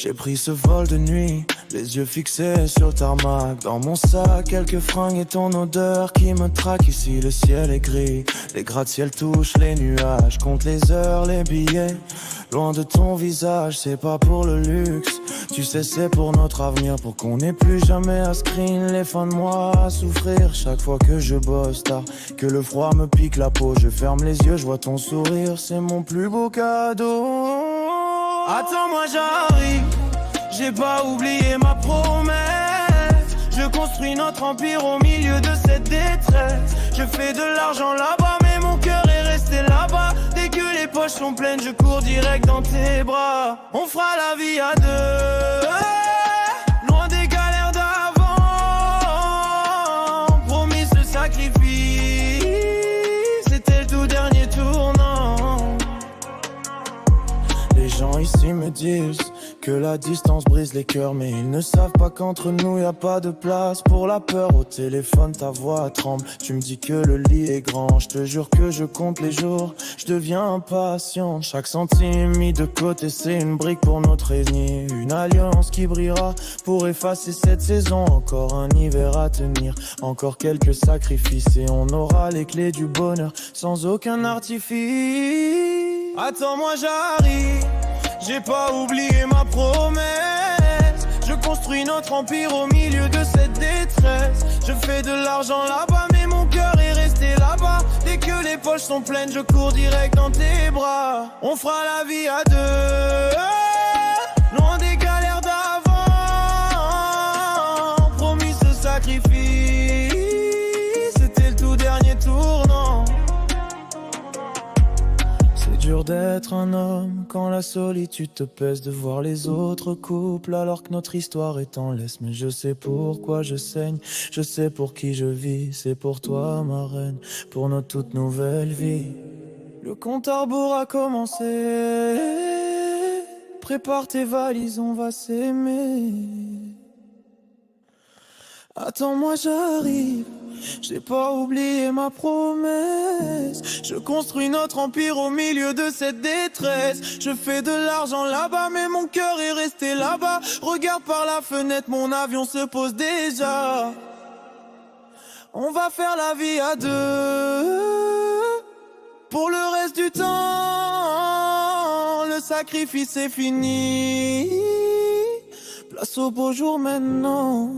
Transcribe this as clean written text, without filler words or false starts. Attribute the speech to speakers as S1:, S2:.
S1: J'ai pris ce vol de nuit, les yeux fixés sur le tarmac. Dans mon sac, quelques fringues et ton odeur qui me traque. Ici le ciel est gris, les gratte-ciel touchent les nuages. Compte les heures, les billets, loin de ton visage. C'est pas pour le luxe, tu sais c'est pour notre avenir. Pour qu'on n'ait plus jamais à screen les fins de mois à souffrir. Chaque fois que je bosse tard, que le froid me pique la peau, je ferme les yeux, je vois ton sourire. C'est mon plus beau cadeau. Attends-moi j'arrive, j'ai pas oublié ma promesse. Je construis notre empire au milieu de cette détresse. Je fais de l'argent là-bas mais mon cœur est resté là-bas. Dès que les poches sont pleines je cours direct dans tes bras. On fera la vie à deux, loin des galères d'avant. Promis ce sacrifice, c'était le tout dernier tournant. Les gens ici me disent que la distance brise les cœurs, mais ils ne savent pas qu'entre nous y a pas de place pour la peur. Au téléphone ta voix tremble, tu me dis que le lit est grand. Je te jure que je compte les jours, je deviens impatient. Chaque centime mis de côté c'est une brique pour notre ennemi. Une alliance qui brillera pour effacer cette saison. Encore un hiver à tenir, encore quelques sacrifices et on aura les clés du bonheur sans aucun artifice. Attends-moi j'arrive, j'ai pas oublié ma promesse. Je construis notre empire au milieu de cette détresse. Je fais de l'argent là-bas mais mon cœur est resté là-bas. Dès que les poches sont pleines je cours direct dans tes bras. On fera la vie à deux, loin des galères d'avant. Promis ce sacrifice, c'était le tout dernier tournant. C'est dur d'être un homme quand la solitude te pèse, de voir les autres couples alors que notre histoire est en laisse. Mais je sais pourquoi je saigne, je sais pour qui je vis. C'est pour toi ma reine, pour notre toute nouvelle vie. Le compte à rebours a commencé, prépare tes valises, on va s'aimer. Attends-moi j'arrive, j'ai pas oublié ma promesse. Je construis notre empire au milieu de cette détresse. Je fais de l'argent là-bas mais mon cœur est resté là-bas. Regarde par la fenêtre, mon avion se pose déjà. On va faire la vie à deux, pour le reste du temps. Le sacrifice est fini, place au beau jour maintenant.